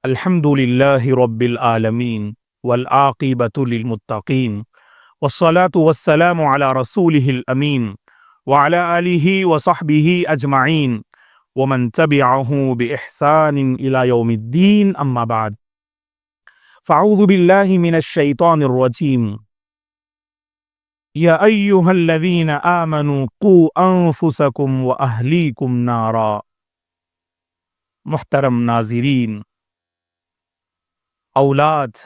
الحمد للہ رب العالمین والعاقبۃ للمتقین والصلاة والسلام علی رسولہ الامین وعلی آلہ وصحبہ اجمعین ومن تبعہ بإحسان الی یوم الدین اما بعد فاعوذ باللہ من الشیطان الرجیم یا ایہا الذین آمنوا قوا انفسکم واہلیکم نارا۔ محترم ناظرین، اولاد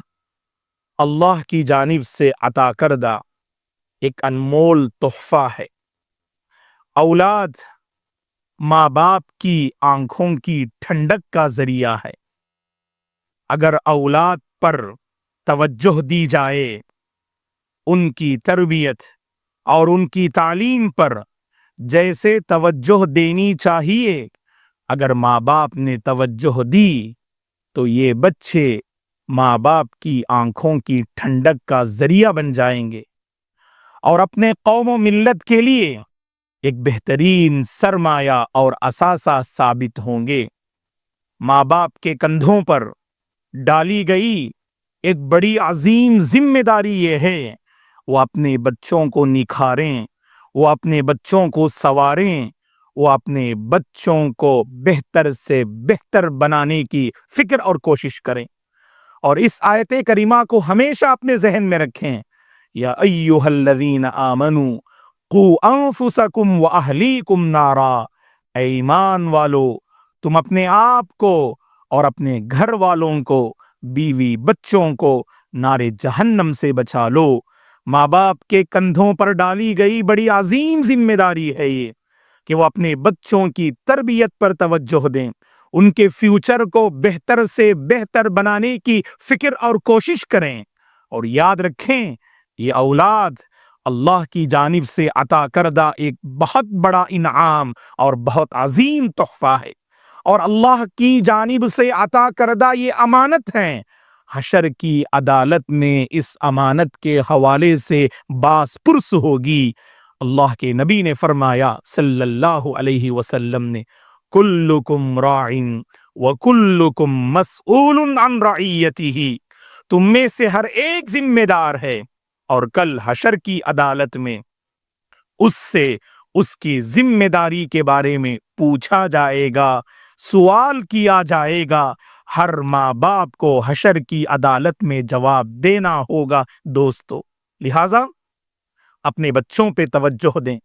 اللہ کی جانب سے عطا کردہ ایک انمول تحفہ ہے۔ اولاد ماں باپ کی آنکھوں کی ٹھنڈک کا ذریعہ ہے۔ اگر اولاد پر توجہ دی جائے، ان کی تربیت اور ان کی تعلیم پر جیسے توجہ دینی چاہیے، اگر ماں باپ نے توجہ دی تو یہ بچے ماں باپ کی آنکھوں کی ٹھنڈک کا ذریعہ بن جائیں گے اور اپنے قوم و ملت کے لیے ایک بہترین سرمایہ اور اثاثہ ثابت ہوں گے۔ ماں باپ کے کندھوں پر ڈالی گئی ایک بڑی عظیم ذمہ داری یہ ہے، وہ اپنے بچوں کو نکھاریں، وہ اپنے بچوں کو سنواریں، وہ اپنے بچوں کو بہتر سے بہتر بنانے کی فکر اور کوشش کریں۔ اور اس آیت کریمہ کو ہمیشہ اپنے ذہن میں رکھیں۔ یا ایھا الذین آمنوا قوا انفسکم واہلیکم نارا، اے ایمان والو، تم اپنے آپ کو اور اپنے گھر والوں کو، بیوی بچوں کو نار جہنم سے بچا لو۔ ماں باپ کے کندھوں پر ڈالی گئی بڑی عظیم ذمہ داری ہے یہ کہ وہ اپنے بچوں کی تربیت پر توجہ دیں، ان کے فیوچر کو بہتر سے بہتر بنانے کی فکر اور کوشش کریں۔ اور یاد رکھیں، یہ اولاد اللہ کی جانب سے عطا کردہ ایک بہت بڑا انعام اور بہت عظیم تحفہ ہے، اور اللہ کی جانب سے عطا کردہ یہ امانت ہے۔ حشر کی عدالت میں اس امانت کے حوالے سے باس پرس ہوگی۔ اللہ کے نبی نے فرمایا صلی اللہ علیہ وسلم نے، کلکم راع وکلکم مسئول عن رعیتہ، تم میں سے ہر ایک ذمہ دار ہے، اور کل حشر کی عدالت میں اس سے اس کی ذمہ داری کے بارے میں پوچھا جائے گا، سوال کیا جائے گا۔ ہر ماں باپ کو حشر کی عدالت میں جواب دینا ہوگا دوستو۔ لہٰذا اپنے بچوں پہ توجہ دیں،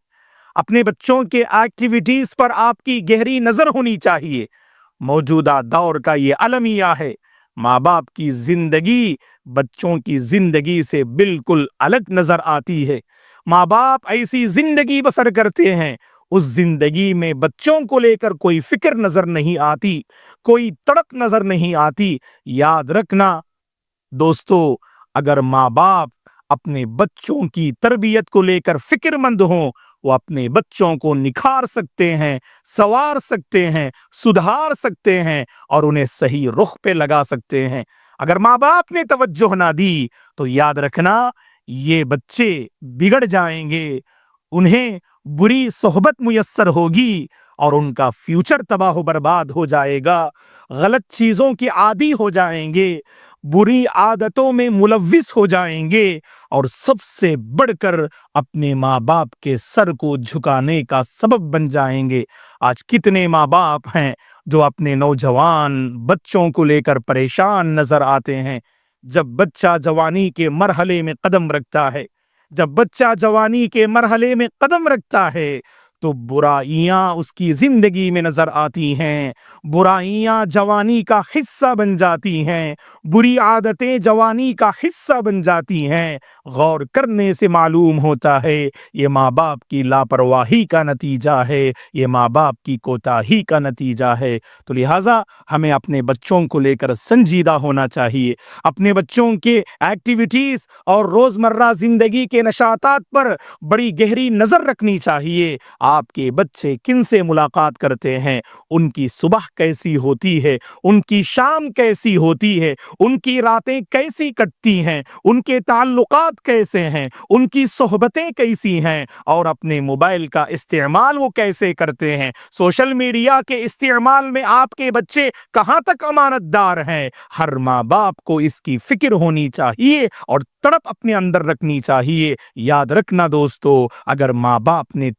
اپنے بچوں کے ایکٹیویٹیز پر آپ کی گہری نظر ہونی چاہیے۔ موجودہ دور کا یہ المیہ ہے، ماں باپ کی زندگی بچوں کی زندگی سے بالکل الگ نظر آتی ہے۔ ماں باپ ایسی زندگی بسر کرتے ہیں، اس زندگی میں بچوں کو لے کر کوئی فکر نظر نہیں آتی، کوئی تڑپ نظر نہیں آتی۔ یاد رکھنا دوستو، اگر ماں باپ اپنے بچوں کی تربیت کو لے کر فکر مند ہوں، وہ اپنے بچوں کو نکھار سکتے ہیں، سنوار سکتے ہیں، سدھار سکتے ہیں، اور انہیں صحیح رخ پہ لگا سکتے ہیں۔ اگر ماں باپ نے توجہ نہ دی تو یاد رکھنا یہ بچے بگڑ جائیں گے، انہیں بری صحبت میسر ہوگی اور ان کا فیوچر تباہ و برباد ہو جائے گا، غلط چیزوں کے عادی ہو جائیں گے، بری عادتوں میں ملوث ہو جائیں گے، اور سب سے بڑھ کر اپنے ماں باپ کے سر کو جھکانے کا سبب بن جائیں گے۔ آج کتنے ماں باپ ہیں جو اپنے نوجوان بچوں کو لے کر پریشان نظر آتے ہیں۔ جب بچہ جوانی کے مرحلے میں قدم رکھتا ہے، جب بچہ جوانی کے مرحلے میں قدم رکھتا ہے تو برائیاں اس کی زندگی میں نظر آتی ہیں، برائیاں جوانی کا حصہ بن جاتی ہیں، بری عادتیں جوانی کا حصہ بن جاتی ہیں۔ غور کرنے سے معلوم ہوتا ہے یہ ماں باپ کی لاپرواہی کا نتیجہ ہے، یہ ماں باپ کی کوتاہی کا نتیجہ ہے۔ تو لہٰذا ہمیں اپنے بچوں کو لے کر سنجیدہ ہونا چاہیے، اپنے بچوں کے ایکٹیویٹیز اور روزمرہ زندگی کے نشاطات پر بڑی گہری نظر رکھنی چاہیے۔ آپ کے بچے کن سے ملاقات کرتے ہیں، ان کی صبح کیسی ہوتی ہے، ان کی شام کیسی ہوتی ہے، ان کی راتیں کیسی کٹتی ہیں، ان کے تعلقات کیسے ہیں، ان کی صحبتیں کیسی ہیں، اور اپنے موبائل کا استعمال وہ کیسے کرتے ہیں، سوشل میڈیا کے استعمال میں آپ کے بچے کہاں تک امانت دار ہیں۔ ہر ماں باپ کو اس کی فکر ہونی چاہیے اور تڑپ اپنے اندر رکھنی چاہیے۔ یاد رکھنا دوستو، اگر ماں باپ نے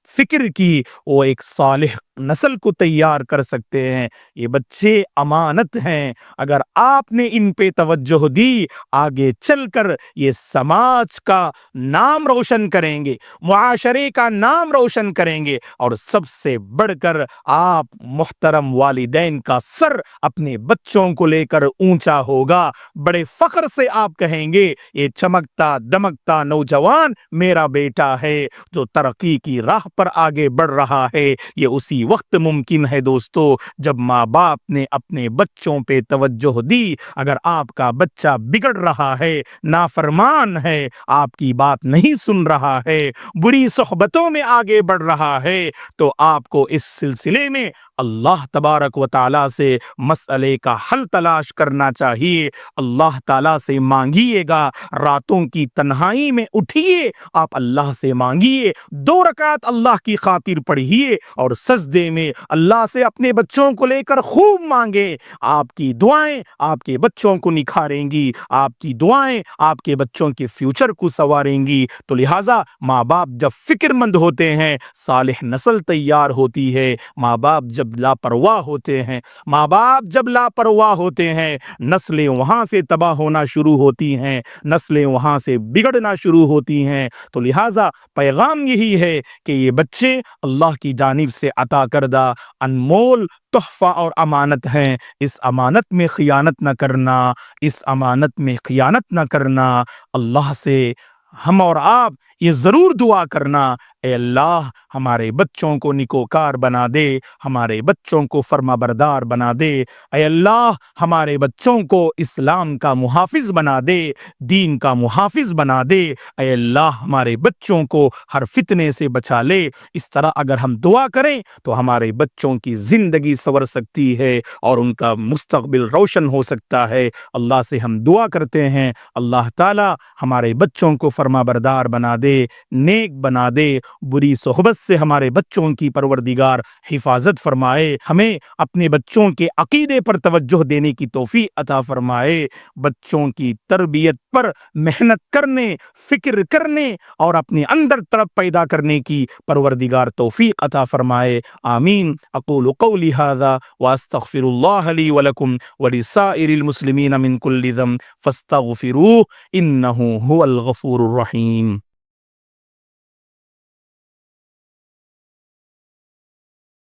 فکر کی، وہ ایک صالح نسل کو تیار کر سکتے ہیں۔ یہ بچے امانت ہیں، اگر آپ نے ان پہ توجہ دی، آگے چل کر یہ سماج کا نام روشن کریں گے، معاشرے کا نام روشن کریں گے، اور سب سے بڑھ کر آپ محترم والدین کا سر اپنے بچوں کو لے کر اونچا ہوگا۔ بڑے فخر سے آپ کہیں گے یہ چمکتا دمکتا نوجوان میرا بیٹا ہے جو ترقی کی راہ پر آگے بڑھ رہا ہے۔ یہ اسی وقت ممکن ہے دوستو جب ماں باپ نے اپنے بچوں پہ توجہ دی۔ اگر آپ کا بچہ بگڑ رہا ہے، نافرمان ہے، آپ کی بات نہیں سن رہا ہے، بری صحبتوں میں آگے بڑھ رہا ہے، تو آپ کو اس سلسلے میں اللہ تبارک و تعالیٰ سے مسئلے کا حل تلاش کرنا چاہیے۔ اللہ تعالیٰ سے مانگیے گا، راتوں کی تنہائی میں اٹھیے، آپ اللہ سے مانگیے، 2 رکعت اللہ کی خاطر پڑھیے، اور سجدے میں اللہ سے اپنے بچوں کو لے کر خوب مانگے۔ آپ کی دعائیں آپ کے بچوں کو نکھاریں گی، آپ کی دعائیں آپ کے بچوں کے فیوچر کو سنواریں گی۔ تو لہٰذا ماں باپ جب فکر مند ہوتے ہیں، صالح نسل تیار ہوتی ہے۔ ماں باپ جب لاپرواہ ہوتے ہیں، ماں باپ جب لاپرواہ ہوتے ہیں، نسلیں وہاں سے تباہ ہونا شروع ہوتی ہیں، نسلیں وہاں سے بگڑنا شروع ہوتی ہیں۔ تو لہٰذا پیغام یہی ہے کہ یہ بچے اللہ کی جانب سے عطا کردہ انمول تحفہ اور امانت ہیں۔ اس امانت میں خیانت نہ کرنا، اس امانت میں خیانت نہ کرنا۔ اللہ سے ہم اور آپ یہ ضرور دعا کرنا، اے اللہ ہمارے بچوں کو نیکوکار بنا دے، ہمارے بچوں کو فرما بردار بنا دے، اے اللہ ہمارے بچوں کو اسلام کا محافظ بنا دے، دین کا محافظ بنا دے، اے اللہ ہمارے بچوں کو ہر فتنے سے بچا لے۔ اس طرح اگر ہم دعا کریں تو ہمارے بچوں کی زندگی سنور سکتی ہے اور ان کا مستقبل روشن ہو سکتا ہے۔ اللہ سے ہم دعا کرتے ہیں اللہ تعالی ہمارے بچوں کو فرما بردار بنا دے، نیک بنا دے، بری صحبت سے ہمارے بچوں کی پروردگار حفاظت فرمائے، ہمیں اپنے بچوں کے عقیدے پر توجہ دینے کی توفیق عطا فرمائے، بچوں کی تربیت پر محنت کرنے، فکر کرنے اور اپنے اندر تڑپ پیدا کرنے کی پروردگار توفیق عطا فرمائے، آمین۔ اقول قولی ھذا واستغفر اللہ لی ولکم ولسائر المسلمین من کل ذنب فاستغفروہ انہ ھو الغفور الرحیم۔